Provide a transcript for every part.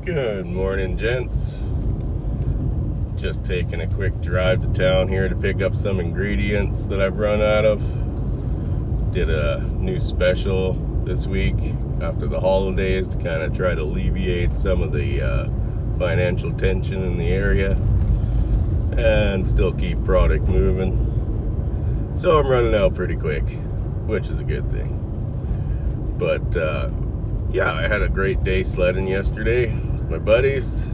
Good morning, gents. Just taking a quick drive to town here to pick up some ingredients that I've run out of. Did a new special this week after the holidays to kind of try to alleviate some of the financial tension in the area and still keep product moving. So I'm running out pretty quick, which is a good thing. But yeah, I had a great day sledding yesterday with my buddies.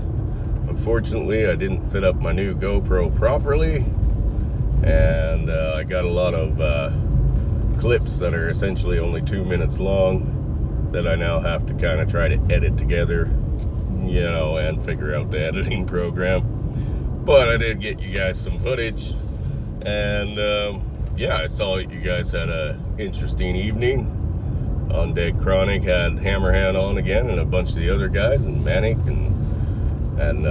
Unfortunately, I didn't set up my new GoPro properly, and I got a lot of clips that are essentially only 2 minutes long that I now have to kind of try to edit together, and figure out the editing program. But I did get you guys some footage, and yeah, I saw you guys had an interesting evening. On Deck Chronic had Hammerhand on again, and a bunch of the other guys, and Manic, and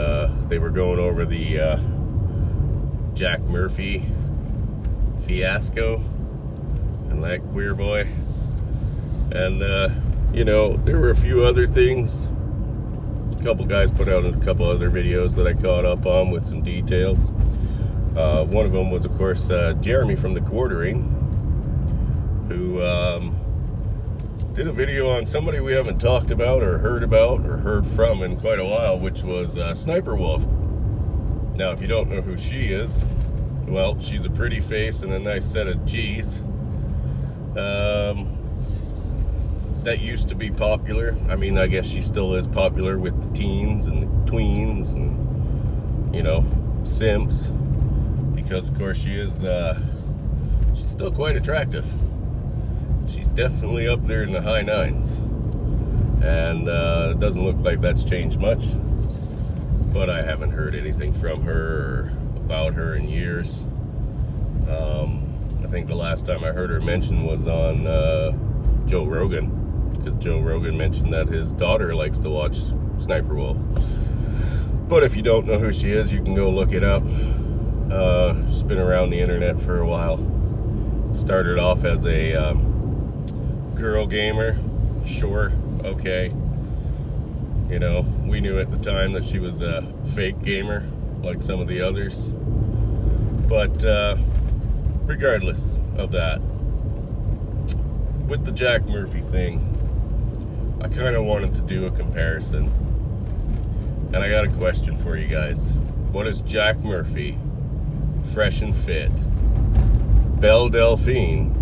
they were going over the Jack Murphy fiasco and that queer boy. And there were a few other things. A couple guys put out a couple other videos that I caught up on with some details. One of them was, of course, Jeremy from the Quartering, who did a video on somebody we haven't talked about or heard from in quite a while, which was Sniperwolf. Now, if you don't know who she is, well, she's a pretty face and a nice set of G's. That used to be popular. I mean, I guess she still is popular with the teens and the tweens and, simps, because of course she's still quite attractive. She's definitely up there in the high nines, and it doesn't look like that's changed much, but I haven't heard anything from her or about her in years. I think the last time I heard her mention was on Joe Rogan, because Joe Rogan mentioned that his daughter likes to watch Sniperwolf. But if you don't know who she is, you can go look it up. She's been around the internet for a while. Started off as a girl gamer. Sure, okay. We knew at the time that she was a fake gamer, like some of the others. But regardless of that, with the Jack Murphy thing, I kind of wanted to do a comparison. And I got a question for you guys. What is Jack Murphy, Fresh&fit, Belle Delphine,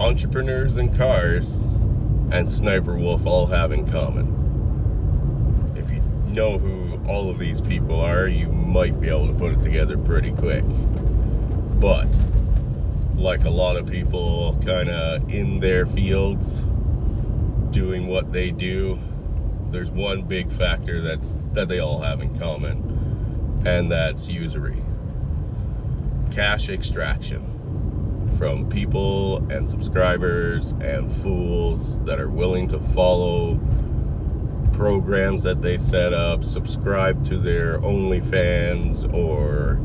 Entrepreneurs in Cars, and Sniperwolf all have in common? If you know who all of these people are, you might be able to put it together pretty quick. But like a lot of people kind of in their fields doing what they do, there's one big factor that they all have in common, and that's usury. Cash extraction from people and subscribers and fools that are willing to follow programs that they set up, subscribe to their OnlyFans or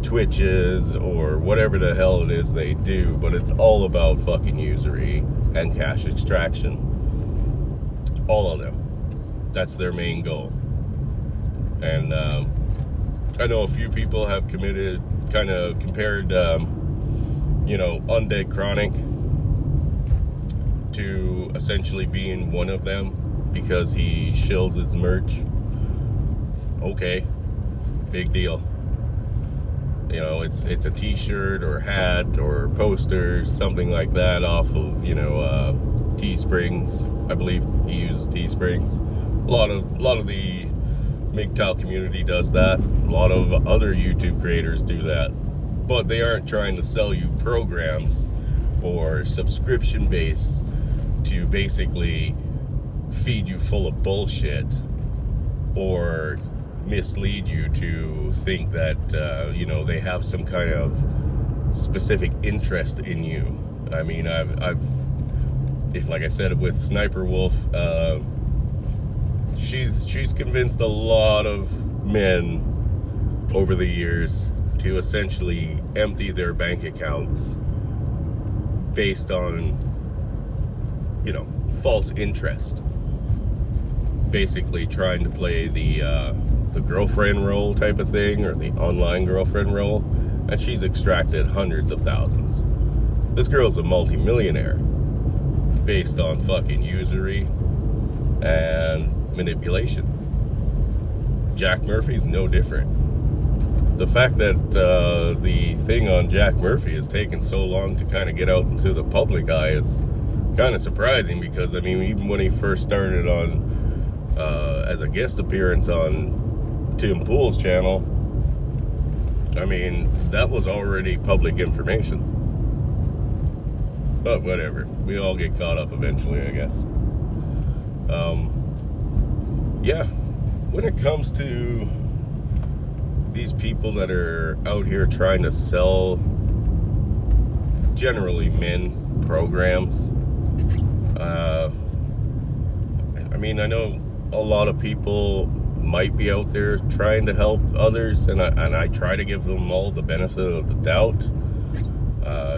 Twitches or whatever the hell it is they do, but it's all about fucking usury and cash extraction. All of them. That's their main goal. And I know a few people have compared on Deck Chronic to essentially being one of them because he shills his merch. Okay, big deal. It's a t-shirt or hat or posters, something like that off of, Teesprings. I believe he uses Teesprings. A lot of the Mgtow community does that. A lot of other YouTube creators do that. But they aren't trying to sell you programs or subscription base to basically feed you full of bullshit or mislead you to think that they have some kind of specific interest in you. I mean, like I said with Sniperwolf, she's convinced a lot of men over the years to essentially empty their bank accounts based on false interest. basically trying to play the girlfriend role type of thing, or the online girlfriend role, and she's extracted hundreds of thousands. This girl's a multi-millionaire based on fucking usury and manipulation. Jack Murphy's no different. The fact that the thing on Jack Murphy has taken so long to kind of get out into the public eye is kind of surprising, because I mean, even when he first started on as a guest appearance on Tim Pool's channel, I mean, that was already public information. But whatever, we all get caught up eventually, I guess. Yeah, when it comes to these people that are out here trying to sell, generally men, programs, I mean, I know a lot of people might be out there trying to help others, and I try to give them all the benefit of the doubt.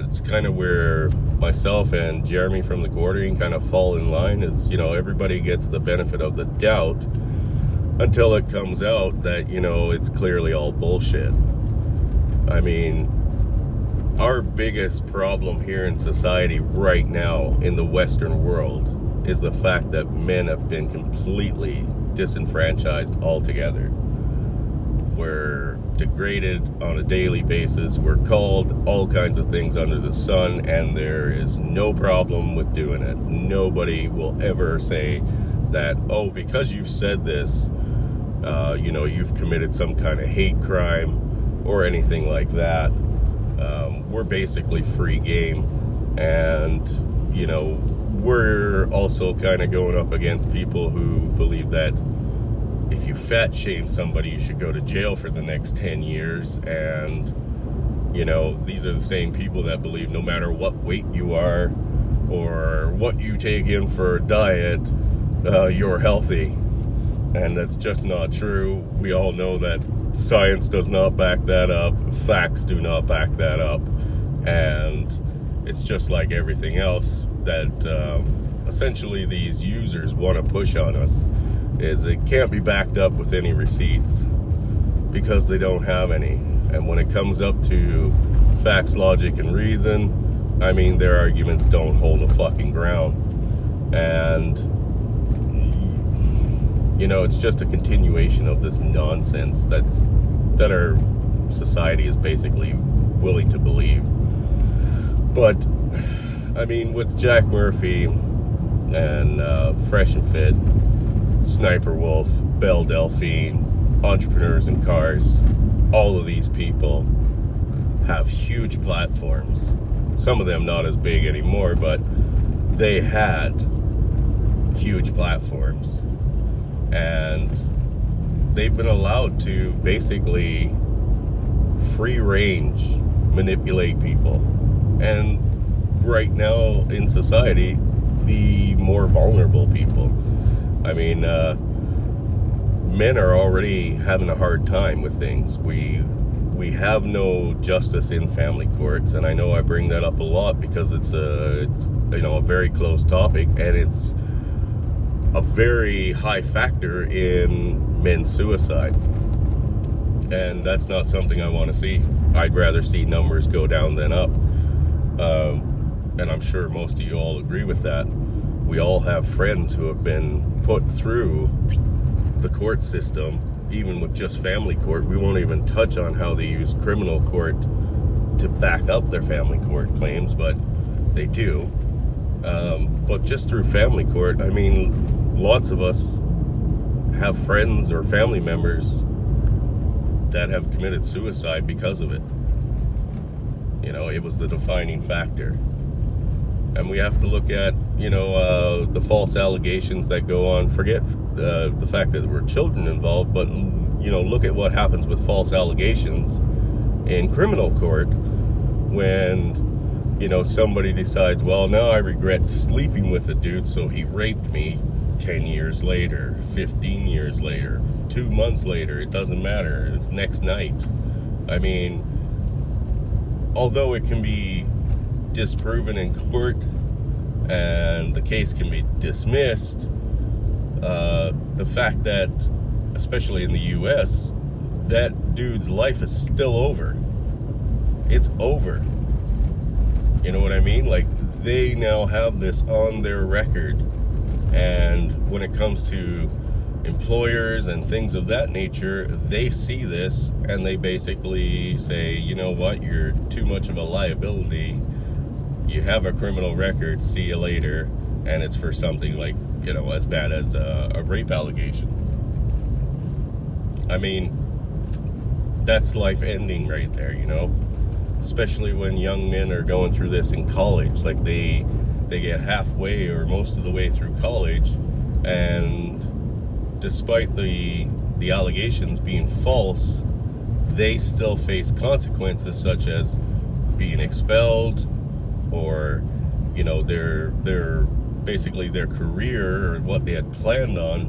It's kind of where myself and Jeremy from the Quartering kind of fall in line, is, you know, everybody gets the benefit of the doubt until it comes out that, you know, it's clearly all bullshit. I mean, our biggest problem here in society right now in the Western world is the fact that men have been completely disenfranchised altogether. We're degraded on a daily basis. We're called all kinds of things under the sun, and there is no problem with doing it. Nobody will ever say that, oh, because you've said this, you know, you've committed some kind of hate crime or anything like that. We're basically free game, and, you know, we're also kind of going up against people who believe that if you fat shame somebody, you should go to jail for the next 10 years. And, you know, these are the same people that believe no matter what weight you are or what you take in for a diet, you're healthy. And that's just not true. We all know that science does not back that up. Facts do not back that up. And it's just like everything else that essentially these users want to push on us, is it can't be backed up with any receipts, because they don't have any. And when it comes up to facts, logic, and reason, I mean, their arguments don't hold a fucking ground. And, you know, it's just a continuation of this nonsense that our society is basically willing to believe. But, I mean, with Jack Murphy and Fresh&fit, Sniperwolf, Belle Delphine, Entrepreneurs in Cars, all of these people have huge platforms. Some of them not as big anymore, but they had huge platforms. And they've been allowed to basically free range manipulate people. And right now in society, the more vulnerable people. I mean, men are already having a hard time with things. We have no justice in family courts, and I know I bring that up a lot because it's you know, a very close topic, and it's a very high factor in men's suicide. And that's not something I want to see. I'd rather see numbers go down than up. And I'm sure most of you all agree with that. We all have friends who have been put through the court system, even with just family court. We won't even touch on how they use criminal court to back up their family court claims, but they do. But just through family court, I mean, lots of us have friends or family members that have committed suicide because of it. You know, it was the defining factor. And we have to look at, you know, the false allegations that go on. Forget the fact that there were children involved, but, you know, look at what happens with false allegations in criminal court when, you know, somebody decides, well, now I regret sleeping with a dude, so he raped me 10 years later, 15 years later, 2 months later, it doesn't matter, it's next night. I mean, although it can be disproven in court and the case can be dismissed, the fact that, especially in the US, that dude's life is still over. It's over. You know what I mean? Like, they now have this on their record, and when it comes to employers and things of that nature, they see this and they basically say, you know what, you're too much of a liability, you have a criminal record, see you later. And it's for something like, you know, as bad as a rape allegation. I mean, that's life ending right there, you know, especially when young men are going through this in college. Like, they get halfway or most of the way through college, and despite the allegations being false, they still face consequences such as being expelled, or, you know, their basically their career, or what they had planned on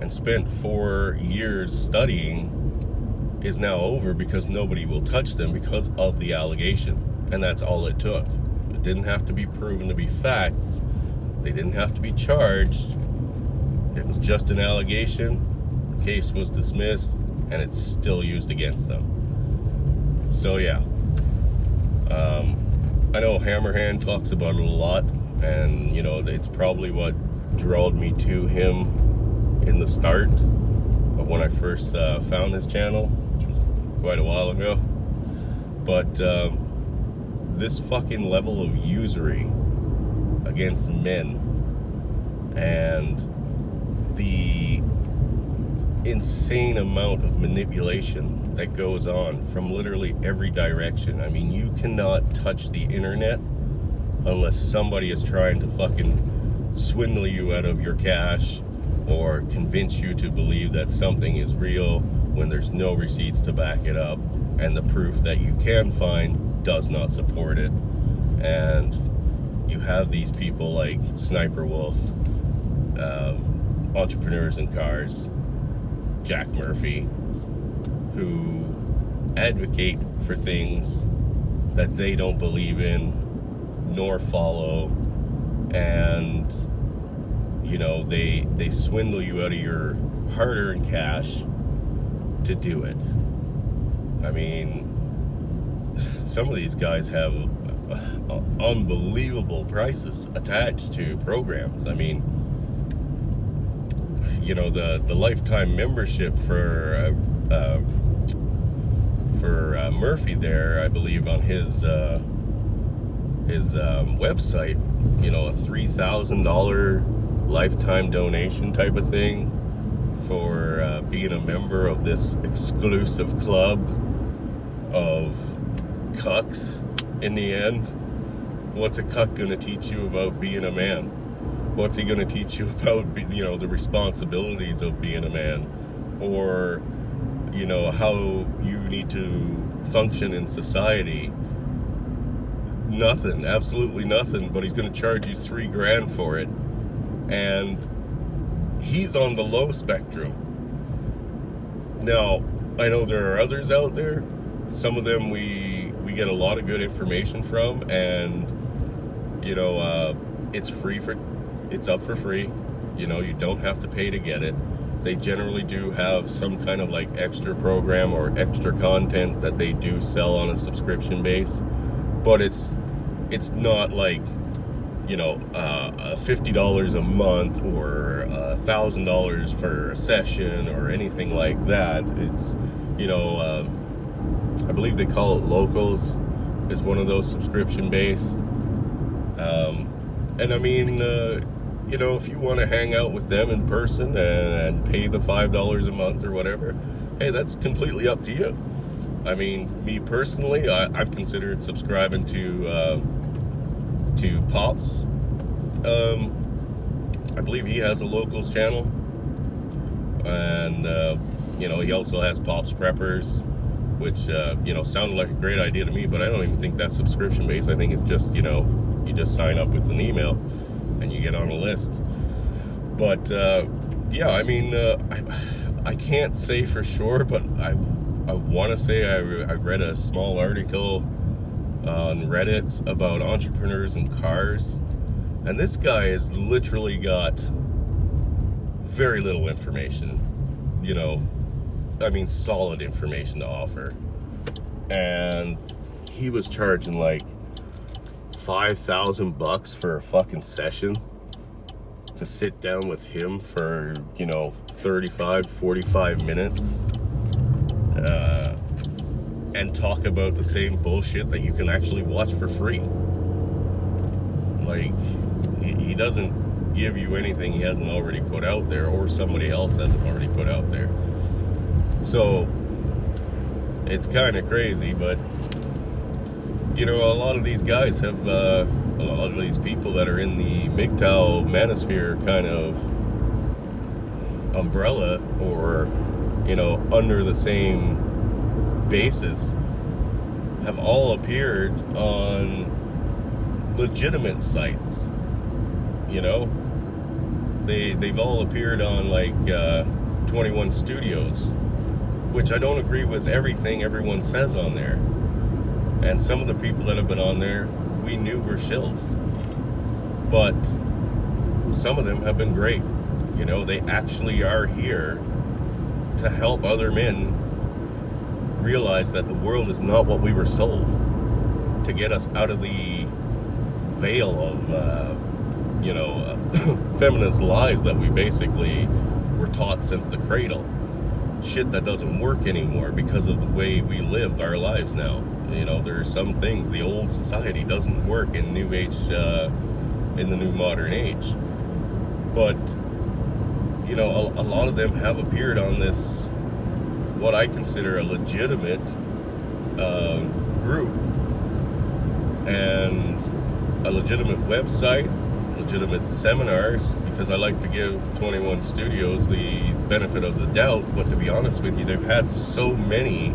and spent 4 years studying, is now over because nobody will touch them because of the allegation. And that's all it took. It didn't have to be proven to be facts. They didn't have to be charged. It was just an allegation. The case was dismissed, and it's still used against them. So yeah, I know Hammerhand talks about it a lot, and you know, it's probably what drawed me to him in the start of when I first found his channel, which was quite a while ago. But this fucking level of usury against men, and the insane amount of manipulation that goes on from literally every direction. I mean, you cannot touch the internet unless somebody is trying to fucking swindle you out of your cash, or convince you to believe that something is real when there's no receipts to back it up, and the proof that you can find does not support it. And you have these people like Sniperwolf, Entrepreneurs in Cars, Jack Murphy, who advocate for things that they don't believe in nor follow, and you know, they swindle you out of your hard-earned cash to do it. I mean, some of these guys have unbelievable prices attached to programs. I mean, you know, the lifetime membership for Murphy there, I believe, on his website, you know, a $3,000 lifetime donation type of thing for being a member of this exclusive club of cucks. In the end, what's a cuck going to teach you about being a man? What's he going to teach you about, you know, the responsibilities of being a man, or, you know, how you need to function in society? Nothing, absolutely nothing. But he's going to charge you $3,000 for it, and he's on the low spectrum. Now, I know there are others out there. Some of them we get a lot of good information from, and you know, it's up for free. You know, you don't have to pay to get it. They generally do have some kind of like extra program or extra content that they do sell on a subscription base, but it's not like, you know, $50 a month or $1,000 for a session or anything like that. It's, you know, I believe they call it Locals, is one of those subscription based. And I mean, you know, if you want to hang out with them in person and pay the $5 a month or whatever, hey, that's completely up to you. I mean, me personally, I've considered subscribing to Pops. I believe he has a Locals channel, and you know, he also has Pops Preppers, which you know, sounded like a great idea to me, but I don't even think that's subscription based. I think it's just, you know, you just sign up with an email and you get on a list. But yeah, I mean, I can't say for sure, but I want to say I read a small article on Reddit about Entrepreneurs in Cars, and this guy has literally got very little information, I mean solid information to offer. And he was charging like $5,000 for a fucking session to sit down with him for 35-45 minutes and talk about the same bullshit that you can actually watch for free. Like, he doesn't give you anything he hasn't already put out there, or somebody else hasn't already put out there. So it's kind of crazy, but a lot of these guys have a lot of these people that are in the Mgtow manosphere kind of umbrella, or under the same basis, have all appeared on legitimate sites. They've all appeared on like 21 Studios, which I don't agree with everything everyone says on there. And some of the people that have been on there, we knew were shills. But some of them have been great. They actually are here to help other men realize that the world is not what we were sold, to get us out of the veil of, feminist lies that we basically were taught since the cradle. Shit that doesn't work anymore because of the way we live our lives now. There are some things, the old society doesn't work in new age, in the new modern age. But, a lot of them have appeared on this, what I consider a legitimate group, and a legitimate website, legitimate seminars, because I like to give 21 Studios the benefit of the doubt. But to be honest with you, they've had so many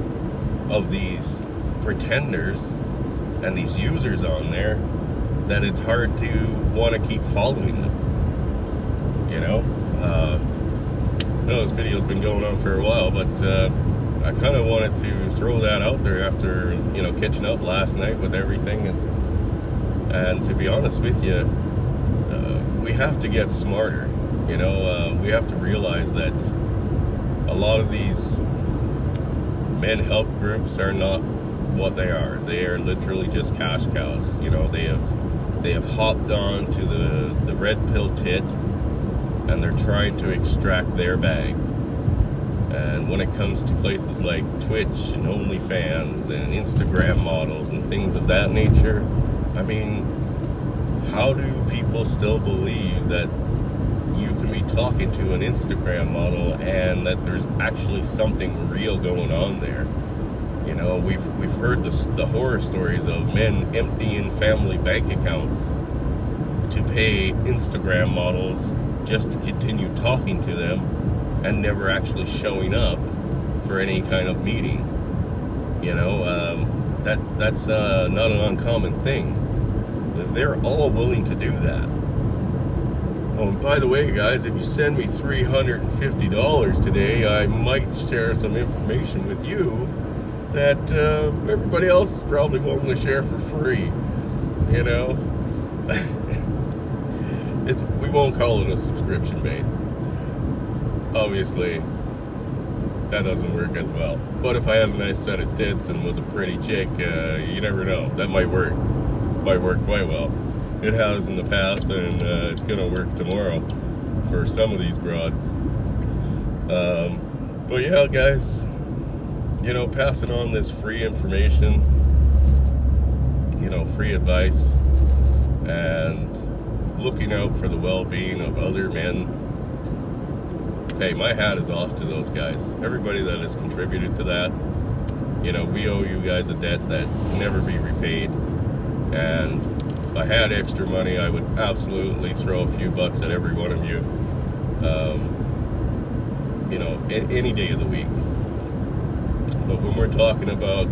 of these pretenders and these users on there that it's hard to want to keep following them. I know this video's been going on for a while, but I kind of wanted to throw that out there after catching up last night with everything, and to be honest with you, we have to get smarter. We have to realize that a lot of these men help groups are not what they are. They are literally just cash cows. They have hopped on to the red pill tit, and they're trying to extract their bag. And when it comes to places like Twitch and OnlyFans and Instagram models and things of that nature, I mean, how do people still believe that you can be talking to an Instagram model and that there's actually something real going on there? We've heard the horror stories of men emptying family bank accounts to pay Instagram models just to continue talking to them and never actually showing up for any kind of meeting. That's not an uncommon thing. They're all willing to do that. Oh, and by the way, guys, if you send me $350 today, I might share some information with you that everybody else is probably willing to share for free. We won't call it a subscription base. Obviously, that doesn't work as well. But if I had a nice set of tits and was a pretty chick, you never know. That might work. Might work quite well. It has in the past, and it's gonna work tomorrow for some of these broads. But yeah, guys, passing on this free information, free advice, and looking out for the well-being of other men. Hey, my hat is off to those guys. Everybody that has contributed to that. We owe you guys a debt that can never be repaid. And if I had extra money, I would absolutely throw a few bucks at every one of you. Any day of the week. But when we're talking about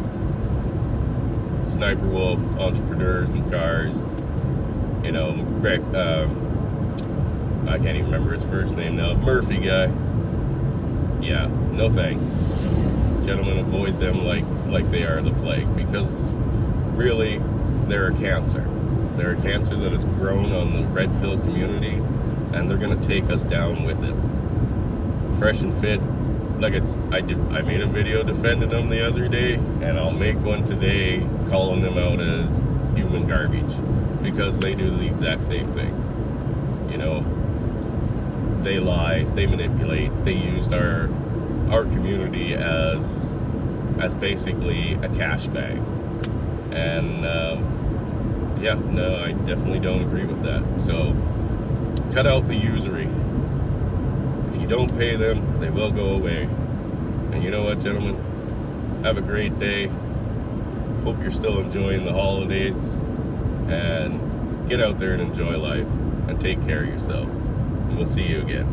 Sniperwolf, entrepreneurs and cars, Rick, I can't even remember his first name now, Murphy guy, yeah, no thanks. Gentlemen, avoid them like they are the plague, because really, they're a cancer. They're a cancer that has grown on the red pill community, and they're going to take us down with it. Fresh and Fit, like I made a video defending them the other day, and I'll make one today calling them out as human garbage, because they do the exact same thing. You know, they lie, they manipulate, they used our community as basically a cash bag. And yeah, no, I definitely don't agree with that. So cut out the usury. If you don't pay them, they will go away. And you know what, gentlemen? Have a great day. Hope you're still enjoying the holidays. And get out there and enjoy life. And take care of yourselves. And we'll see you again.